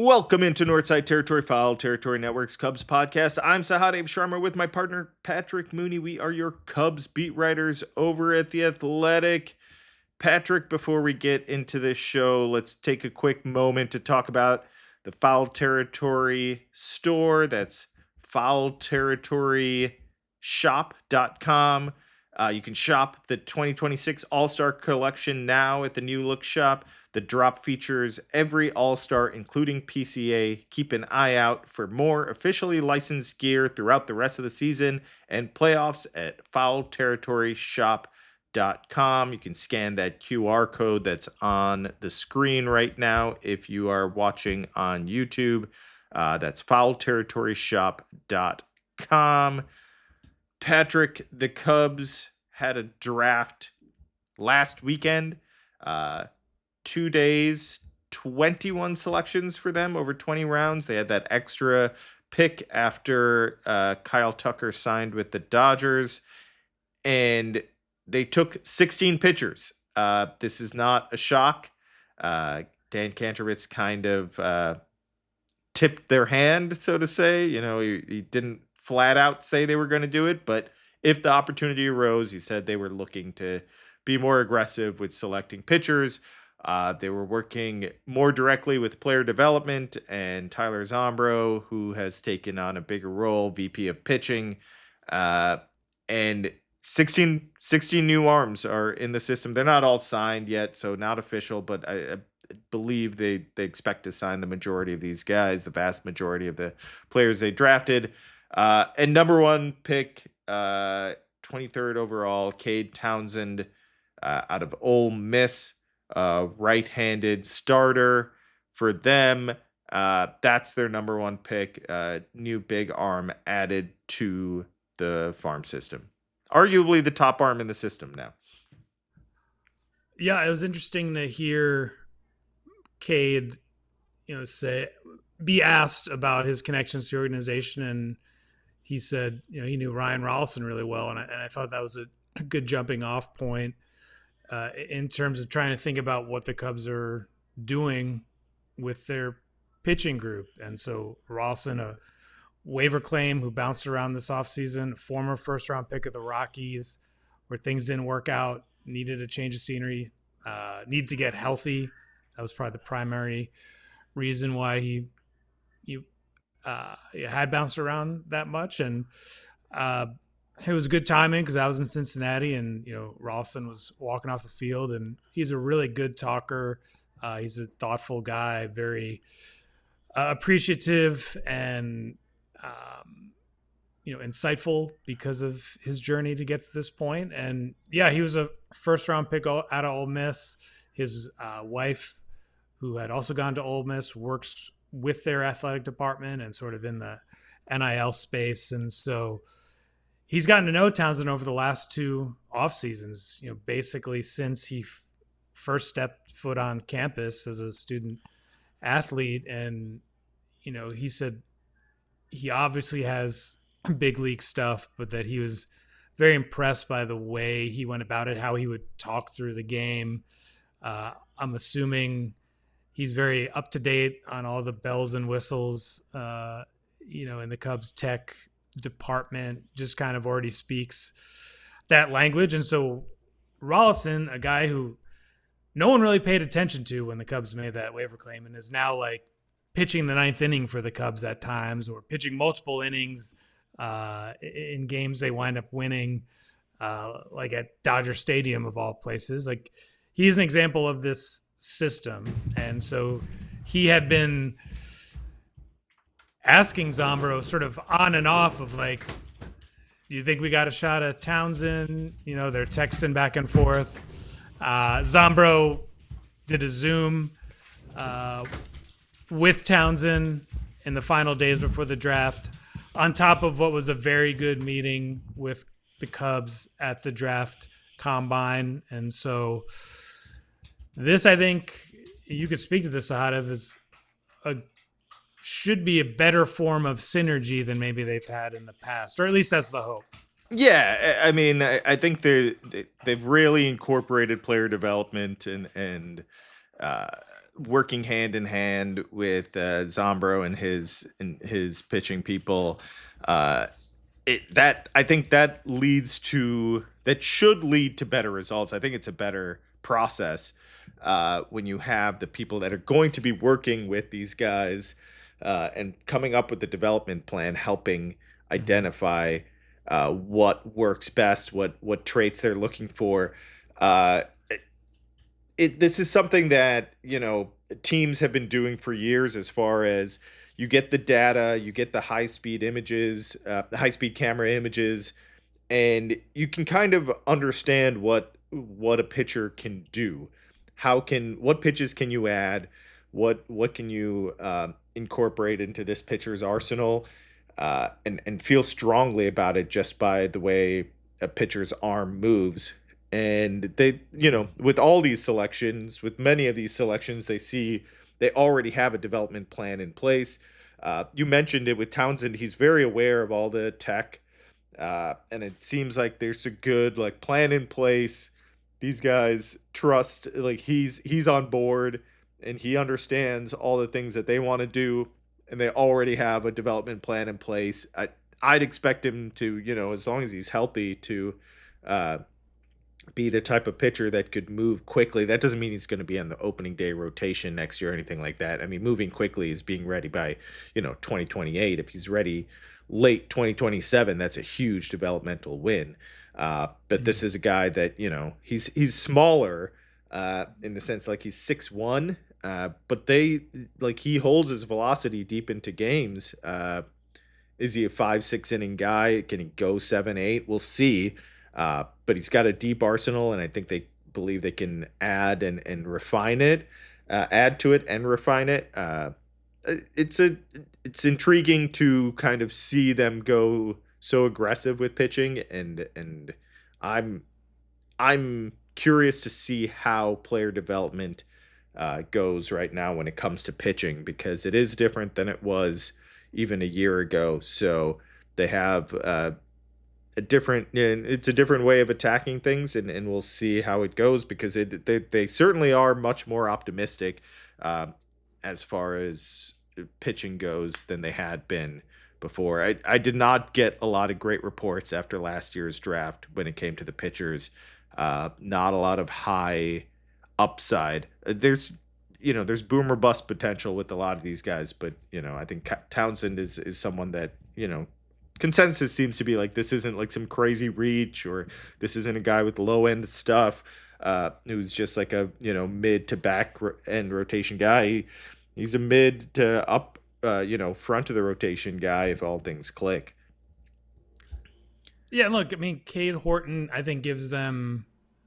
Welcome into Northside Territory, Foul Territory Network's Cubs podcast. I'm Sahadev Sharma with my partner Patrick Mooney. We are your Cubs beat writers over at The Athletic. Patrick, before we get into this show, let's take a quick moment to talk about the Foul Territory store. That's foulterritoryshop.com. You can shop the 2026 All-Star Collection now at the New Look shop. The drop features every All-Star, including PCA. Keep an eye out for more officially licensed gear throughout the rest of the season and playoffs at foulterritoryshop.com. You can scan that QR code that's on the screen right now if you are watching on YouTube. That's foulterritoryshop.com. Patrick, the Cubs had a draft last weekend. 2 days, 21 selections for them over 20 rounds. They had that extra pick after Kyle Tucker signed with the Dodgers, and they took 16 pitchers. This is not a shock. Dan Kanterowitz kind of tipped their hand, so to say. You know, he didn't flat out say they were going to do it, but if the opportunity arose, he said they were looking to be more aggressive with selecting pitchers. They were working more directly with player development and Tyler Zombro, who has taken on a bigger role, VP of pitching. And 16 new arms are in the system. They're not all signed yet, so not official, but I believe they expect to sign the majority of these guys, the vast majority of the players they drafted. And number one pick, 23rd overall, Cade Townsend out of Ole Miss. Right-handed starter for them. That's their number one pick. New big arm added to the farm system. Arguably the top arm in the system now. Yeah, it was interesting to hear Cade, be asked about his connections to the organization, and he said, he knew Ryan Rollison really well, and I thought that was a good jumping off point. In terms of trying to think about what the Cubs are doing with their pitching group. And so Rawson, a waiver claim who bounced around this offseason, former first-round pick of the Rockies, where things didn't work out, needed a change of scenery, needed to get healthy. That was probably the primary reason why he had bounced around that much. And it was good timing because I was in Cincinnati and, Rawson was walking off the field, and he's a really good talker. He's a thoughtful guy, very appreciative and, insightful because of his journey to get to this point. And yeah, he was a first round pick out of Ole Miss. His wife, who had also gone to Ole Miss, works with their athletic department and sort of in the NIL space. And so he's gotten to know Townsend over the last two off seasons, basically since he first stepped foot on campus as a student athlete. And, he said he obviously has big league stuff, but that he was very impressed by the way he went about it, how he would talk through the game. I'm assuming he's very up to date on all the bells and whistles, in the Cubs tech department, just kind of already speaks that language. And so Rollison, a guy who no one really paid attention to when the Cubs made that waiver claim, and is now like pitching the ninth inning for the Cubs at times, or pitching multiple innings in games they wind up winning, like at Dodger Stadium of all places. Like, he's an example of this system. And so he had been asking Zombro sort of on and off of like, do you think we got a shot at Townsend? They're texting back and forth. Zombro did a Zoom with Townsend in the final days before the draft, on top of what was a very good meeting with the Cubs at the draft combine. And so this, I think you could speak to this, Sahadev, is should be a better form of synergy than maybe they've had in the past, or at least that's the hope. Yeah, I mean, I think they've really incorporated player development and working hand in hand with Zombro and his pitching people. Uh, I think that should lead to better results. I think it's a better process when you have the people that are going to be working with these guys and coming up with the development plan, helping identify what works best, what traits they're looking for. Uh, this is something that teams have been doing for years, as far as you get the data, you get the high speed images, high speed camera images, and you can kind of understand what a pitcher can do. What pitches can you add? What can you incorporate into this pitcher's arsenal, and feel strongly about it just by the way a pitcher's arm moves. And they, with all these selections, with many of these selections, they already have a development plan in place. You mentioned it with Townsend; he's very aware of all the tech, and it seems like there's a good plan in place. These guys trust, he's on board, and he understands all the things that they want to do, and they already have a development plan in place. I'd expect him to, as long as he's healthy, to be the type of pitcher that could move quickly. That doesn't mean he's going to be on the opening day rotation next year or anything like that. I mean, moving quickly is being ready by 2028. If he's ready late 2027, that's a huge developmental win. But this is a guy that he's smaller in the sense, he's 6'1", but he holds his velocity deep into games. Is he a 5-6 inning guy? Can he go 7-8? We'll see. But he's got a deep arsenal, and I think they believe they can add and refine it, add to it and refine it. It's intriguing to kind of see them go so aggressive with pitching, and I'm curious to see how player development goes right now when it comes to pitching, because it is different than it was even a year ago. So they have it's a different way of attacking things, and we'll see how it goes, because they certainly are much more optimistic as far as pitching goes than they had been before. I did not get a lot of great reports after last year's draft when it came to the pitchers. Not a lot of high upside. There's boom or bust potential with a lot of these guys, but I think Townsend is someone that consensus seems to be this isn't some crazy reach, or this isn't a guy with low end stuff who's just a mid to back end rotation guy. He's a mid to up front of the rotation guy if all things click. Yeah, look, I mean, Cade Horton, I think, gives them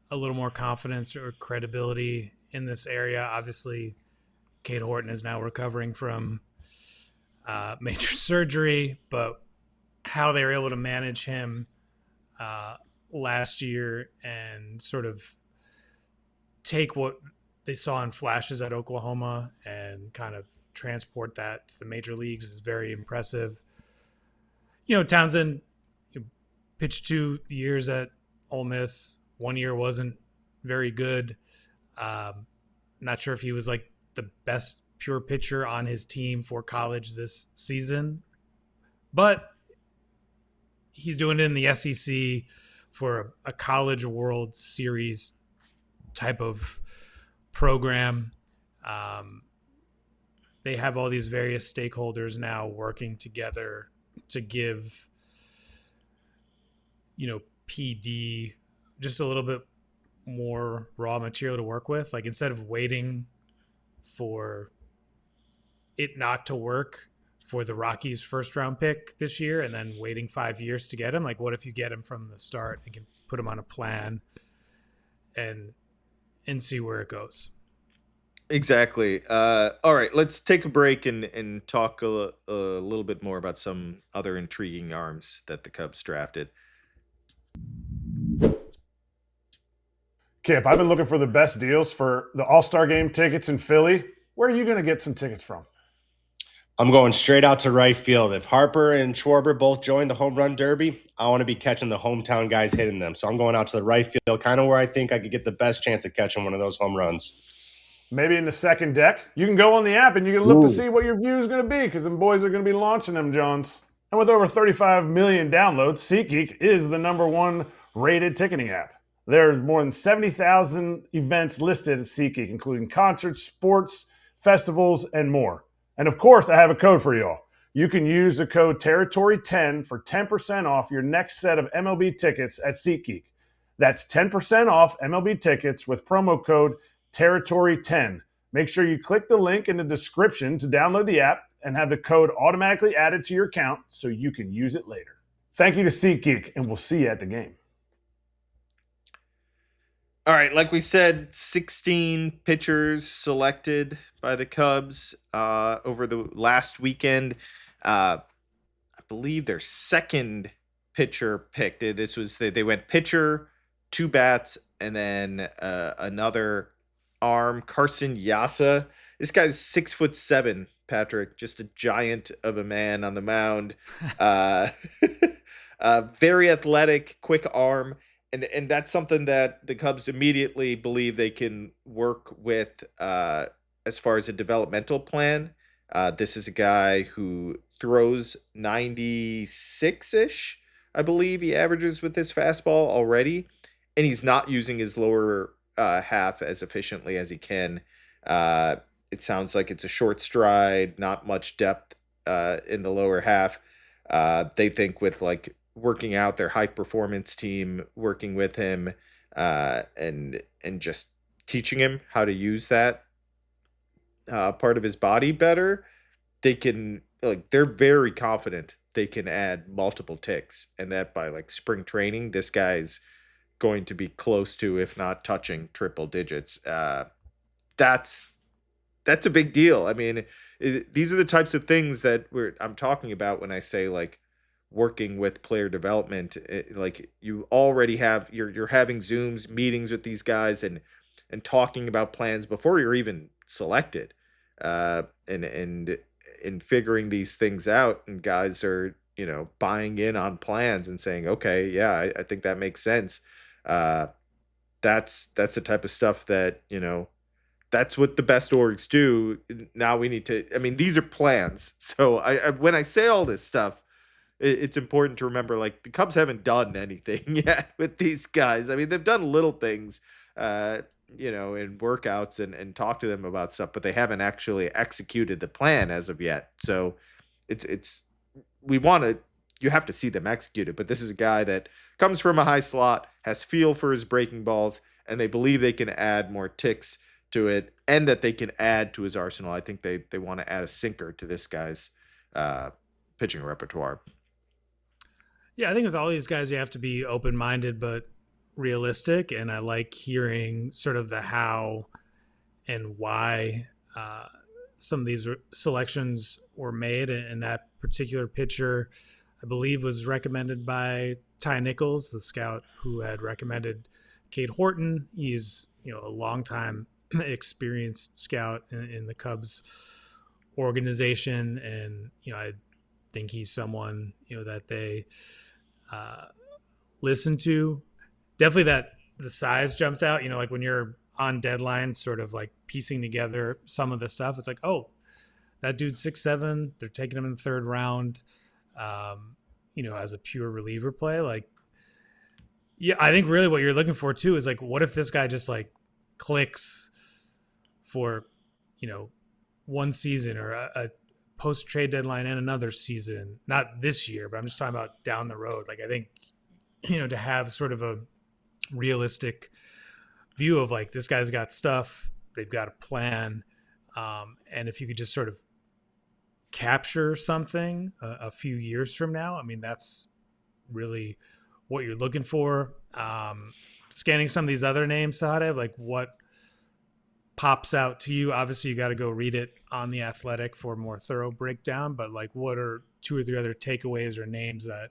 a little more confidence or credibility in this area. Obviously, Cade Horton is now recovering from major surgery, but how they were able to manage him last year and sort of take what they saw in flashes at Oklahoma and kind of transport that to the major leagues is very impressive. Townsend pitched 2 years at Ole Miss. 1 year wasn't very good. Not sure if he was the best pure pitcher on his team for college this season, but he's doing it in the SEC for a College World Series type of program. They have all these various stakeholders now working together to give, PD just a little bit more raw material to work with. Instead of waiting for it not to work for the Rockies' first round pick this year and then waiting 5 years to get him, what if you get him from the start and can put him on a plan and see where it goes? Exactly. All right, let's take a break and talk a little bit more about some other intriguing arms that the Cubs drafted. Kip, I've been looking for the best deals for the All-Star Game tickets in Philly. Where are you going to get some tickets from? I'm going straight out to right field. If Harper and Schwarber both join the home run derby, I want to be catching the hometown guys hitting them. So I'm going out to the right field, kind of where I think I could get the best chance of catching one of those home runs. maybe in the second deck. You can go on the app and you can look to see what your view is going to be because them boys are going to be launching them, Jones. And with over 35 million downloads, SeatGeek is the #1 rated ticketing app. There's more than 70,000 events listed at SeatGeek, including concerts, sports, festivals, and more. And of course, I have a code for y'all. You can use the code Territory10 for 10% off your next set of MLB tickets at SeatGeek. That's 10% off MLB tickets with promo code Territory10. Make sure you click the link in the description to download the app and have the code automatically added to your account so you can use it later. Thank you to SeatGeek, and we'll see you at the game. All right, like we said, 16 pitchers selected by the Cubs over the last weekend. I believe their second pitcher picked. They went pitcher, 2 bats, and then another arm. Carson Yasa. This guy's 6'7", Patrick, just a giant of a man on the mound. Very athletic, quick arm. And that's something that the Cubs immediately believe they can work with as far as a developmental plan. This is a guy who throws 96-ish, I believe he averages with his fastball already. And he's not using his lower half as efficiently as he can. It sounds like it's a short stride, not much depth in the lower half. They think with like working out their high performance team, working with him and just teaching him how to use that part of his body better, they're very confident they can add multiple ticks, and that by like spring training, this guy's going to be close to, if not touching, triple digits. That's a big deal. I mean, these are the types of things that I'm talking about when I say like working with player development. Like you already have, you're having Zooms, meetings with these guys and talking about plans before you're even selected, and figuring these things out, and guys are, buying in on plans and saying, okay, yeah, I think that makes sense. That's the type of stuff that, that's what the best orgs do. Now we need to, these are plans. So when I say all this stuff, it's important to remember, like, the Cubs haven't done anything yet with these guys. They've done little things, in workouts and talk to them about stuff, but they haven't actually executed the plan as of yet. So you have to see them execute it. But this is a guy that comes from a high slot, has feel for his breaking balls, and they believe they can add more ticks to it, and that they can add to his arsenal. I think they want to add a sinker to this guy's pitching repertoire. Yeah, I think with all these guys, you have to be open-minded but realistic, and I like hearing sort of the how and why some of these selections were made. And that particular pitcher, I believe, was recommended by Ty Nichols, the scout who had recommended Cade Horton. He's a longtime experienced scout in the Cubs organization, and I think he's someone that they listen to. Definitely that the size jumps out. Like when you're on deadline, sort of like piecing together some of the stuff. It's like, oh, that dude's 6'7". They're taking him in the third round. As a pure reliever play. Like, yeah, I think really what you're looking for too is like, what if this guy just like clicks for one season or a post trade deadline and another season, not this year, but I'm just talking about down the road. Like, I think to have sort of a realistic view of like, this guy's got stuff, they've got a plan, and if you could just sort of capture something a few years from now, that's really what you're looking for. Scanning some of these other names, Sahadev, like what pops out to you? Obviously you got to go read it on The Athletic for a more thorough breakdown, but like, what are 2 or 3 other takeaways or names that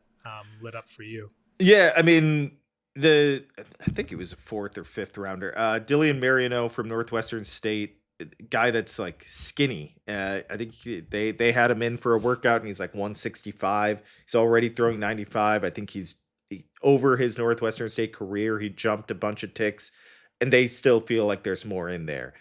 lit up for you? Yeah, I think it was a 4th or 5th rounder. Dillian Mariano from Northwestern State, guy that's like skinny. I think they had him in for a workout and he's like 165. He's already throwing 95. I think he's over his Northwestern State career. He jumped a bunch of ticks, and they still feel like there's more in there.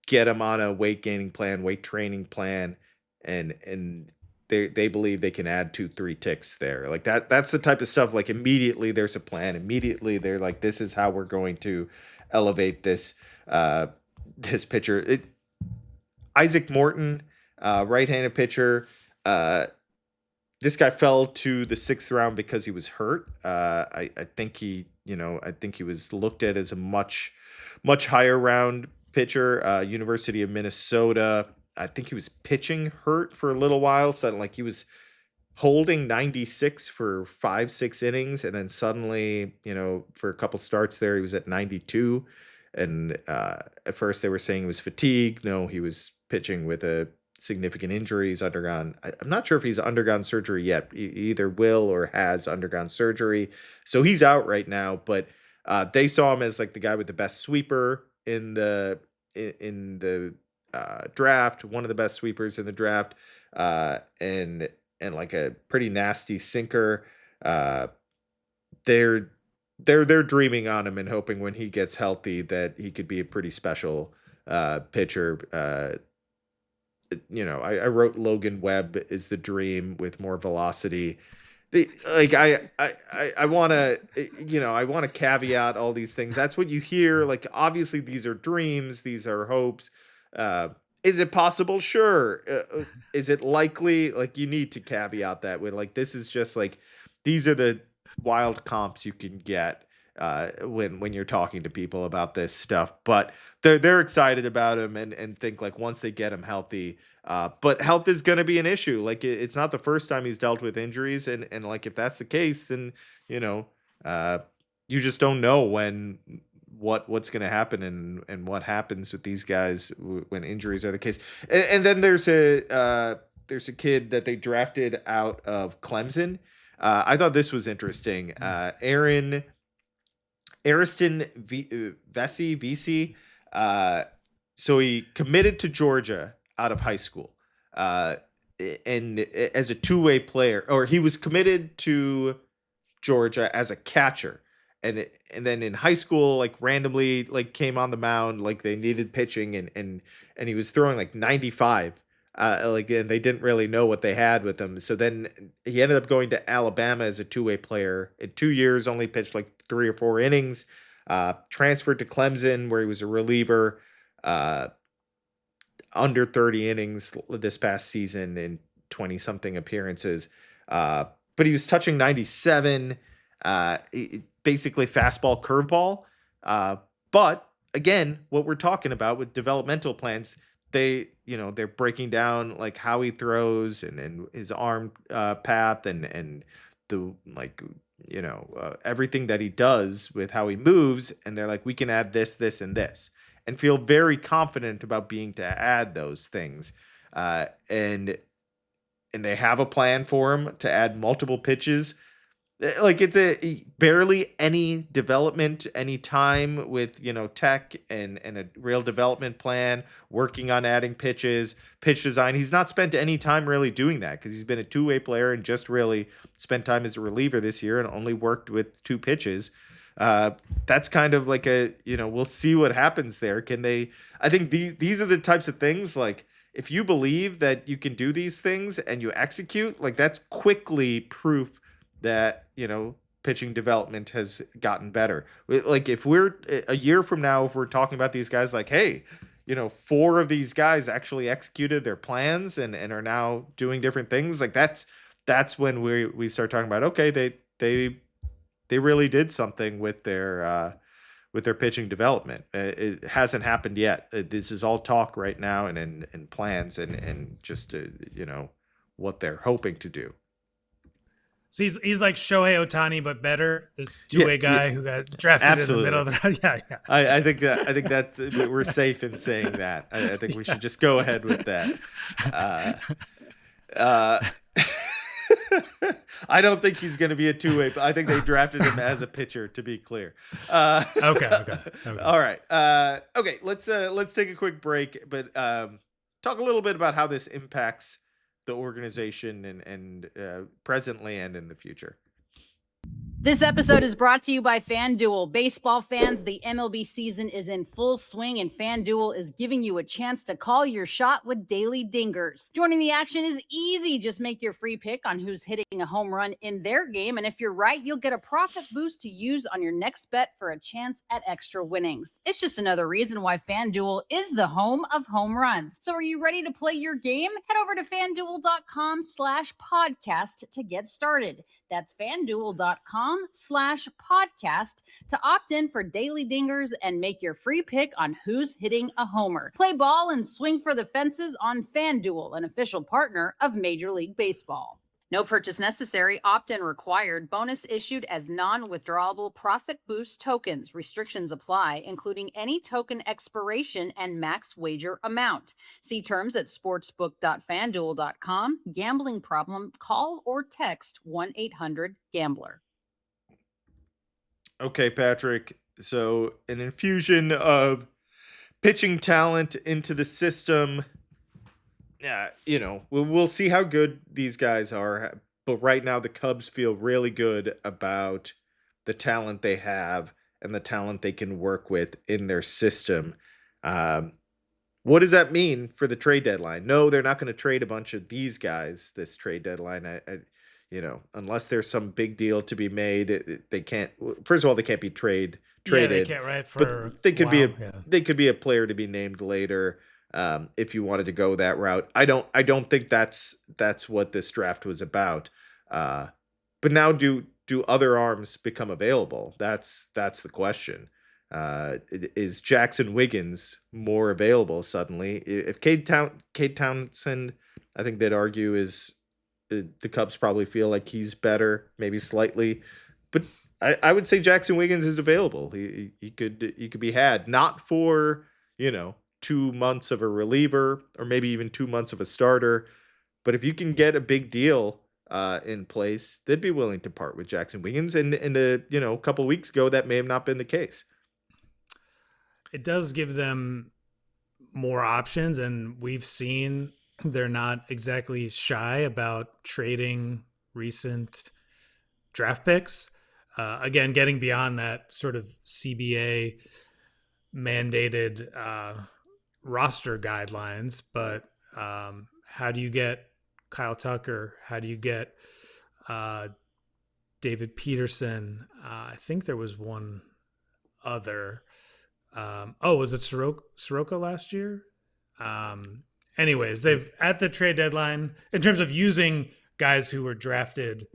get him on a weight gaining plan, weight training plan, and they believe they can add 2-3 ticks there. Like that's the type of stuff, like immediately there's a plan. Immediately they're like, this is how we're going to elevate this this pitcher. Isaac Morton, right-handed pitcher. This guy fell to the 6th round because he was hurt. I think he was looked at as a much higher round pitcher. University of Minnesota. I think he was pitching hurt for a little while. So like he was holding 96 for 5-6 innings, and then suddenly, for a couple starts there, he was at 92. And at first they were saying he was fatigued. No, he was pitching with a significant injury. He's undergone. I'm not sure if he's undergone surgery yet. He either will or has undergone surgery, so he's out right now. But they saw him as like the guy with the best sweeper in the draft, one of the best sweepers in the draft, and like a pretty nasty sinker. They're dreaming on him and hoping when he gets healthy that he could be a pretty special pitcher. I wrote Logan Webb is the dream with more velocity. I want to caveat all these things. That's what you hear. Like, obviously these are dreams. These are hopes. Is it possible? Sure. Is it likely? Like, you need to caveat that with like, this is just like, these are the wild comps you can get when you're talking to people about this stuff. But they're excited about him and think like once they get him healthy, but health is going to be an issue. Like it's not the first time he's dealt with injuries, and like if that's the case, then you just don't know what's going to happen and what happens with these guys when injuries are the case. And then there's a kid that they drafted out of Clemson. I thought this was interesting. Ariston Vesey. So he committed to Georgia out of high school, and as a two-way player, or he was committed to Georgia as a catcher, and then in high school, like randomly, like came on the mound, like they needed pitching, and he was throwing like 95. And they didn't really know what they had with him. So then he ended up going to Alabama as a two-way player. In 2 years, only pitched like 3 or 4 innings. Transferred to Clemson, where he was a reliever, under 30 innings this past season in 20-something appearances. But he was touching 97, basically fastball, curveball. But again, what we're talking about with developmental plans, they're breaking down like how he throws and his arm path and the everything that he does with how he moves, and they're like, we can add this, and this, and feel very confident about being to add those things, and they have a plan for him to add multiple pitches. Like it's barely any development, any time with tech and a real development plan, working on adding pitch design. He's not spent any time really doing that because he's been a two-way player and just really spent time as a reliever this year and only worked with 2 pitches. That's kind of like we'll see what happens there. I think these are the types of things, like if you believe that you can do these things and you execute, like that's quickly proof that pitching development has gotten better. Like if we're a year from now, if we're talking about these guys, like, hey, 4 of these guys actually executed their plans and are now doing different things, like that's when we start talking about, okay, they really did something with their pitching development. It hasn't happened yet. This is all talk right now and plans and just what they're hoping to do. So he's like Shohei Ohtani, but better. This two-way guy who got drafted Absolutely. in the middle of the yeah. I think that we're safe in saying that. I think we should just go ahead with that. I don't think he's going to be a two-way. I think they drafted him as a pitcher, to be clear. Okay. All right. Okay. Let's take a quick break, but talk a little bit about how this impacts the organization and presently and in the future. This episode is brought to you by FanDuel. Baseball fans, the MLB season is in full swing, and FanDuel is giving you a chance to call your shot with daily dingers. Joining the action is easy. Just make your free pick on who's hitting a home run in their game, and if you're right, you'll get a profit boost to use on your next bet for a chance at extra winnings. It's just another reason why FanDuel is the home of home runs. So are you ready to play your game? Head over to FanDuel.com/podcast to get started. That's FanDuel.com/podcast to opt in for daily dingers and make your free pick on who's hitting a homer. Play ball and swing for the fences on FanDuel, an official partner of Major League Baseball. No purchase necessary. Opt-in required. Bonus issued as non-withdrawable profit boost tokens. Restrictions apply, including any token expiration and max wager amount. See terms at sportsbook.fanduel.com. Gambling problem? Call or text 1-800-GAMBLER. Okay, Patrick. So an infusion of pitching talent into the system. Yeah, we'll see how good these guys are. But right now, the Cubs feel really good about the talent they have and the talent they can work with in their system. What does that mean for the trade deadline? No, they're not going to trade a bunch of these guys this trade deadline. Unless there's some big deal to be made, they can't. First of all, they can't be traded. Yeah, they can't, right? But they could they could be a player to be named later. If you wanted to go that route, I don't think that's what this draft was about. But now, do other arms become available? That's the question. Is Jaxon Wiggins more available suddenly? If Cade Townsend, I think they'd argue is the Cubs probably feel like he's better, maybe slightly, but I would say Jaxon Wiggins is available. He could be had, not for 2 months of a reliever or maybe even 2 months of a starter. But if you can get a big deal in place, they'd be willing to part with Jaxon Wiggins. And a couple of weeks ago, that may have not been the case. It does give them more options, and we've seen they're not exactly shy about trading recent draft picks. Again, getting beyond that sort of CBA mandated roster guidelines, but how do you get Kyle Tucker? How do you get David Peterson? I think there was one other. Was it Soroka last year? Anyways, they've at the trade deadline, in terms of using guys who were drafted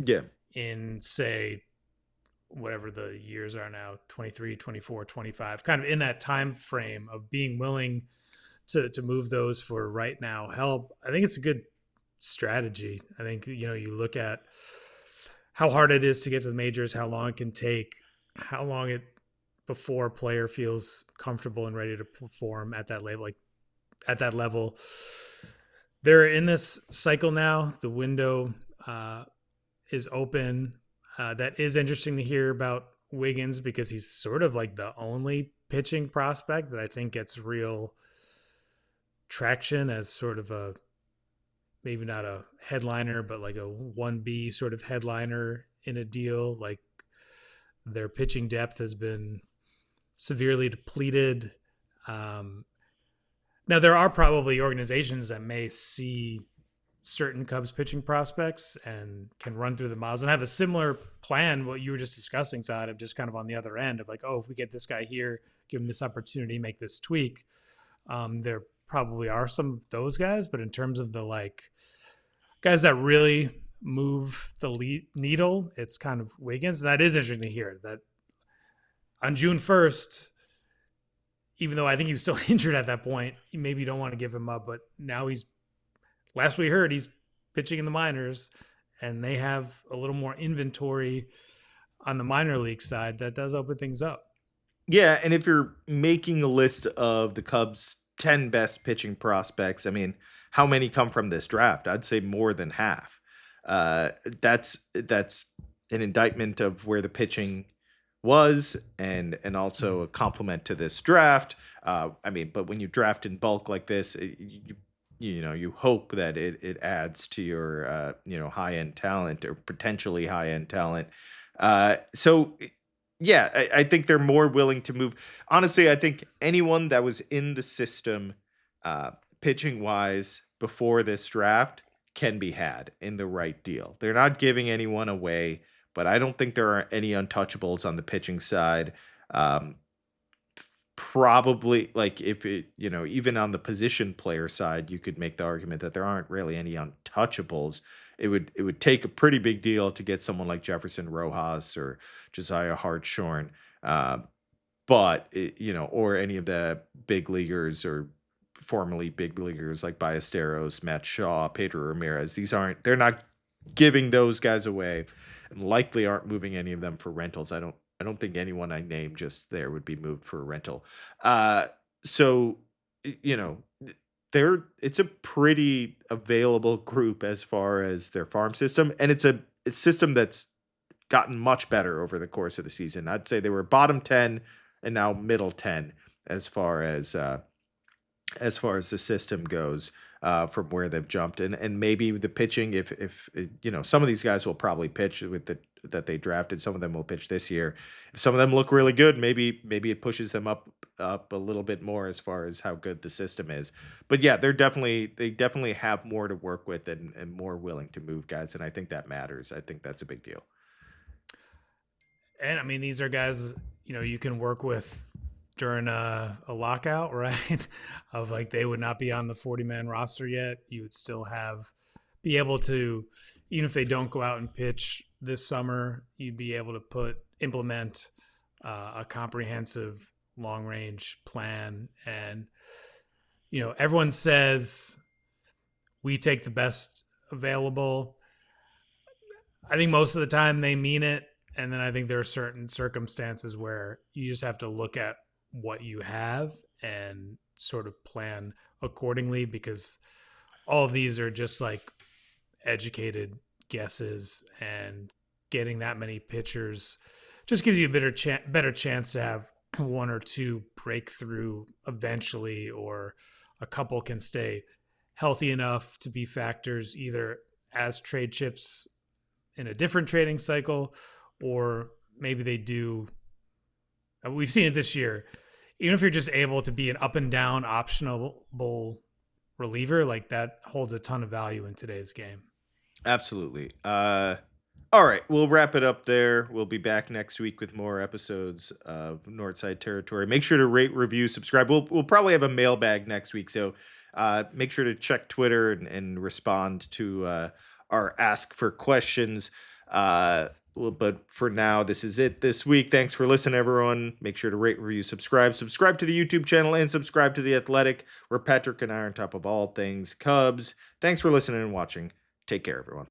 in, say, whatever the years are now, 23, 24, 25, kind of in that time frame of being willing to move those for right now help. I think it's a good strategy. I think, you look at how hard it is to get to the majors, how long it can take, how long before a player feels comfortable and ready to perform at that level. They're in this cycle now. The window is open. That is interesting to hear about Wiggins because he's sort of like the only pitching prospect that I think gets real traction as sort of a, maybe not a headliner, but like a 1B sort of headliner in a deal. Like their pitching depth has been severely depleted. Now there are probably organizations that may see certain Cubs pitching prospects and can run through the miles and have a similar plan, what you were just discussing, Sahadev, just kind of on the other end of like, if we get this guy here, give him this opportunity, make this tweak. There probably are some of those guys, but in terms of the guys that really move the needle, it's kind of Wiggins. And that is interesting to hear that on June 1st, even though I think he was still injured at that point, maybe you don't want to give him up, but now last we heard, he's pitching in the minors, and they have a little more inventory on the minor league side. That does open things up. Yeah, and if you're making a list of the Cubs' 10 best pitching prospects, I mean, how many come from this draft? I'd say more than half. That's an indictment of where the pitching was and also a compliment to this draft. But when you draft in bulk like this, you hope that it adds to your high-end talent or potentially high-end talent. So yeah, I think they're more willing to move. Honestly, I think anyone that was in the system, pitching wise, before this draft can be had in the right deal. They're not giving anyone away, but I don't think there are any untouchables on the pitching side. Um, Probably, like, if it, even on the position player side, you could make the argument that there aren't really any untouchables. It would take a pretty big deal to get someone like Jefferson Rojas or Josiah Hartshorn, uh, but or any of the big leaguers or formerly big leaguers like Ballesteros, Matt Shaw, Pedro Ramirez. They're not giving those guys away, and likely aren't moving any of them for rentals. I don't think anyone I named just there would be moved for a rental. So it's a pretty available group as far as their farm system, and it's a system that's gotten much better over the course of the season. I'd say they were bottom 10 and now middle 10 as far as the system goes, from where they've jumped. And maybe the pitching, if some of these guys will probably pitch with that they drafted, some of them will pitch this year. If some of them look really good, maybe it pushes them up a little bit more as far as how good the system is. But yeah, they definitely have more to work with and more willing to move guys, and I think that matters. I think that's a big deal. And I mean, these are guys, you can work with during a lockout, right? Of like, they would not be on the 40-man roster yet. You would still be able to, even if they don't go out and pitch this summer, you'd be able to implement a comprehensive long-range plan. And, everyone says we take the best available. I think most of the time they mean it. And then I think there are certain circumstances where you just have to look at what you have and sort of plan accordingly, because all of these are just like educated guesses, and getting that many pitchers just gives you a better chance to have one or two breakthrough eventually, or a couple can stay healthy enough to be factors either as trade chips in a different trading cycle, or maybe they do. We've seen it this year. Even if you're just able to be an up and down optionable reliever, like that holds a ton of value in today's game. Absolutely. All right, we'll wrap it up there. We'll be back next week with more episodes of Northside Territory. Make sure to rate, review, subscribe. We'll probably have a mailbag next week, so make sure to check Twitter and respond to our ask for questions. But for now, this is it this week. Thanks for listening, everyone. Make sure to rate, review, subscribe. Subscribe to the YouTube channel and subscribe to The Athletic, where Patrick and I are on top of all things Cubs. Thanks for listening and watching. Take care, everyone.